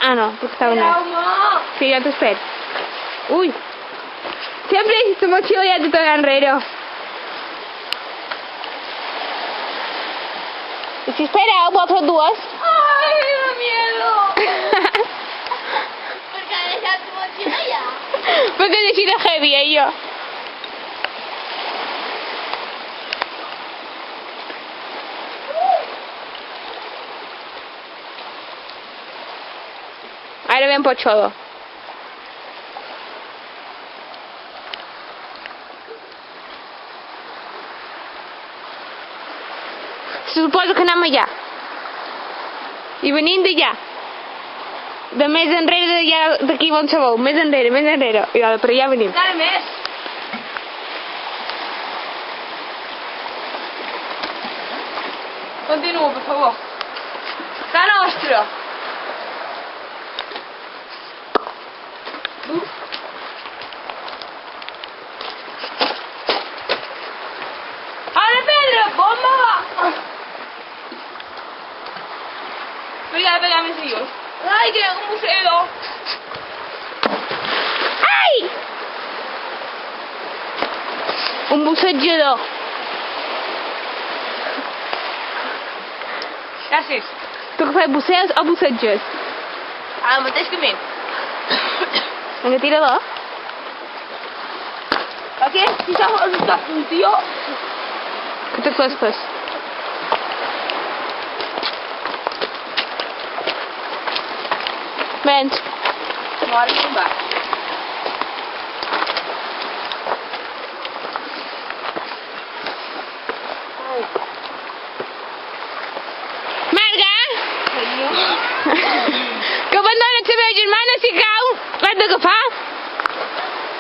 Ah, no, porque estaba Espera, mal. home! Sí, ja t'espero. Ui. Sempre aquesta motxilla ja tot enrere. I si espereu, vosaltres dues? ¡Ay, me da miedo! ¿Por qué has dejado tu mochila ya? Perquè és així de heavy, ella. Ara ve un potxolo. Suposo que anem allà. I venim d'allà. De més enrere d'allà, d'aquí on sabeu. Més enrere, més enrere. I ara, per allà venim. Dale, més! Continua, per favor. La nostra! Ara, Pedro! Bomba! Pegar mis hijos. ¡Ay, que un museo! Ai! Un bussejador. Gràcies. Tu que fas busseus o bussetges? Al mateix camí. Vinga, tira-la. Aquest, si s'ha resultat un tio... Que te costes. Vens. Mora se'n va. Marga! Que abandones la meva germana si cau. L'has d'agafar.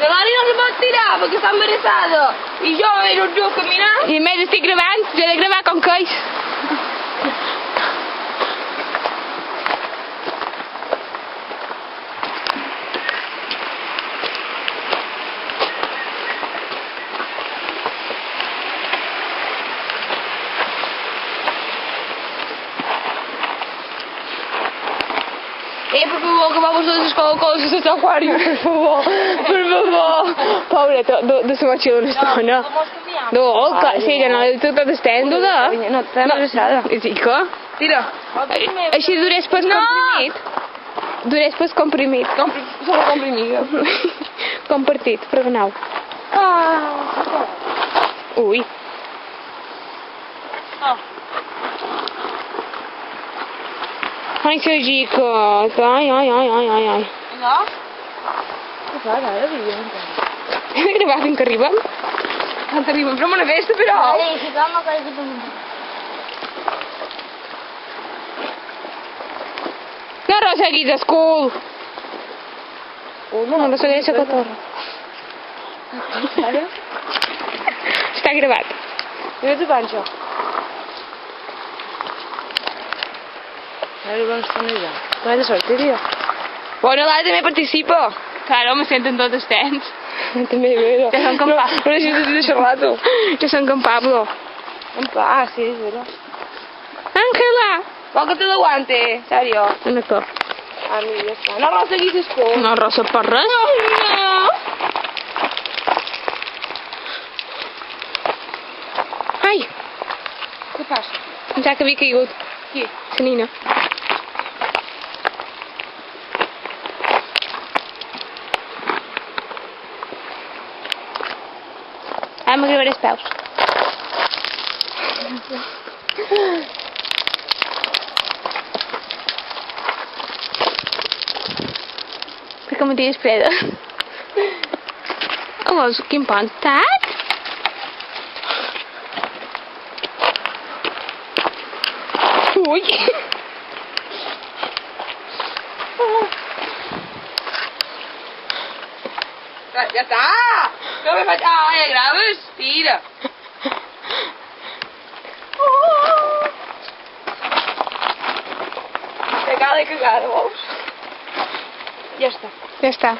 La Lali no se pot tirar perquè està embarassada. I jo no jo caminar. I a més estic gravant. Jo he de gravar com queix. Por favor, que vamos a descolocar este acuario, por favor. Por favor. Pobre, de sa motxilla una estona. No, clar, sí, que no tu tot estèndola. No, està embarassada. Sí que? Tira. Així durés pas comprimit. Durés pas comprimit. Solo comprimido. Compartit, pregonau. Ah. Ui. Oh. Ai, Sergicot. Ai, ai, ai, ai, ai, ai. No? Què fa, ara, vídeo? Hem de gravar fins que arribem? Quan arribem from una festa, però... Vale, ficam a casa de No arrosseguis el cul. No arrosseguis la cotorra. Ara? Està gravat. Mira tu panxa. Ara com estan allà. Com de sortir, tio? Bueno, l'Ada també participa. Claro, me senten tots estens. També, però... Ja són com No necessito de xerrato. Jo són com Pablo. Ah, sí, és vera. Ángela! Vol que te l'aguante, serio. Ven acá. Ah, mira, ja està. No arrosseguis el cul. No arrossa per res. No. Ai, Què passa? pensava que havia caigut. Qui? La nina. Ara m'agravaré els peus. Perquè me tires freda. Oh, veus quin pontat? Ui! Ja està! No me faig... Ah, ja graves? Tira! Pegada i cagada, veus? Ja està. Ja està.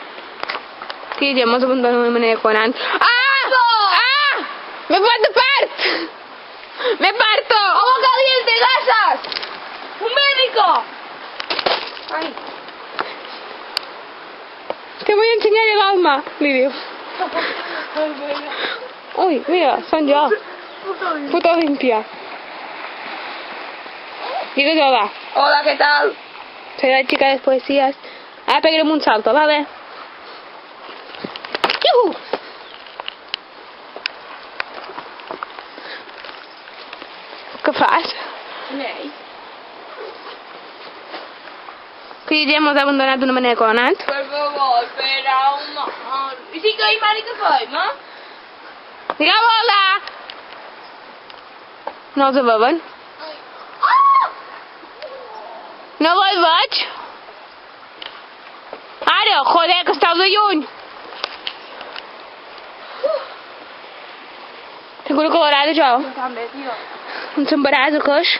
Sí, ja mos abandono de manera coherent. Ah! Ah! Me pot de part! Me parto! ¡Agua caliente, gasas! ¡Un médico! Ay. ensenyaré l'alma, li diu. Ui, mira, són jo. Puto limpia. Digues hola. Hola, ¿qué tal? Soy la chica de poesías. Ahora pegarem un salto, ¿vale? ¡Yuhu! Què fas? Nei. Que ja hemos abandonat d'una manera com ha anat. Per favor, espera un moment. I si caiem ara què fem, eh? Digueu hola! No els veuen? No vos veig? Ara, joder, que estàu de lluny! Tinc una colorada, jo. Jo també, tio. Un s'embaràs, o què és?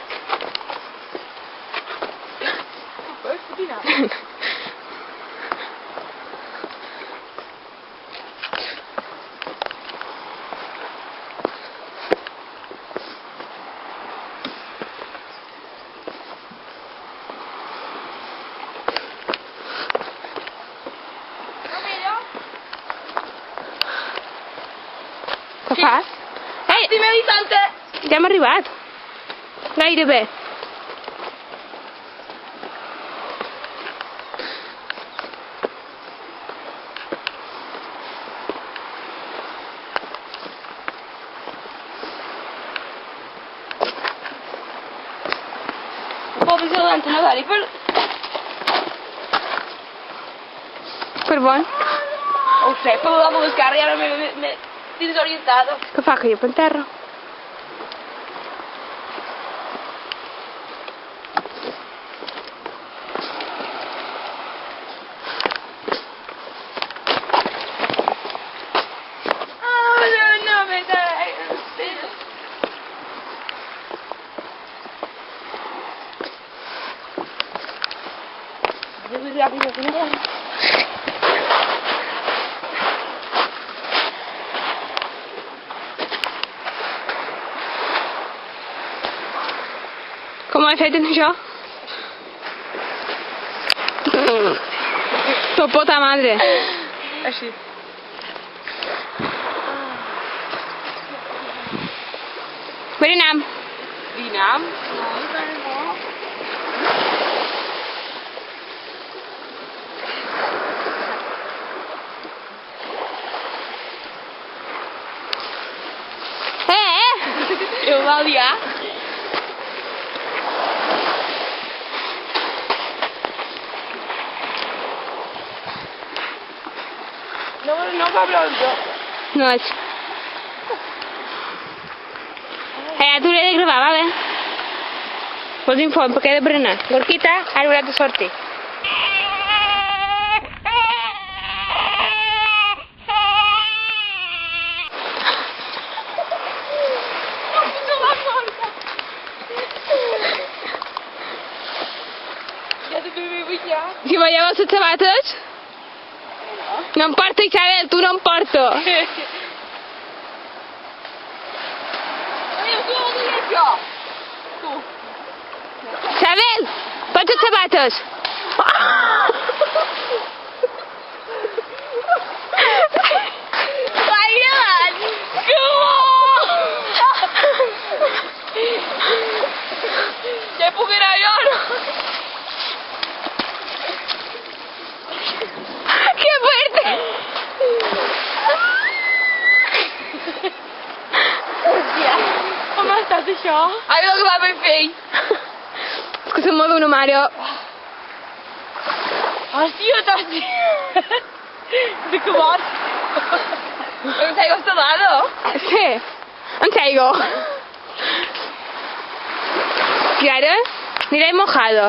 Què fas? Ei, Si m'he dit antes. ja hem arribat. Gairebé. Pobre Zelante, no dali, per... Per bon? Ho sé, per la buscar i ara m'he desorientado. Què fa, que jo per terra? No me cae. Com ho he fet en això? Tu puta madre. Així. Berenam. Dinam? No, encara no. Eu va liar. No va bronzo. No és. T'hauré de gravar, vale? Vols informe perquè he de berenar. Gorquita, ara hauràs de sortir. Ja te bevi ja. Si veieu les sabates? No em porta, Isabel, tu no em porto. Isabel, pots les sabates? Gairebé! Que bo! Ja puc anar jo, no? Que fuerte! Hòstia, com ha estat això? Ai, el que va ben fer. És que se'm mou una mare. Hòstia, de que mort. ¿No te ha gustado? Sí, em caigo. I ara aniré mojado.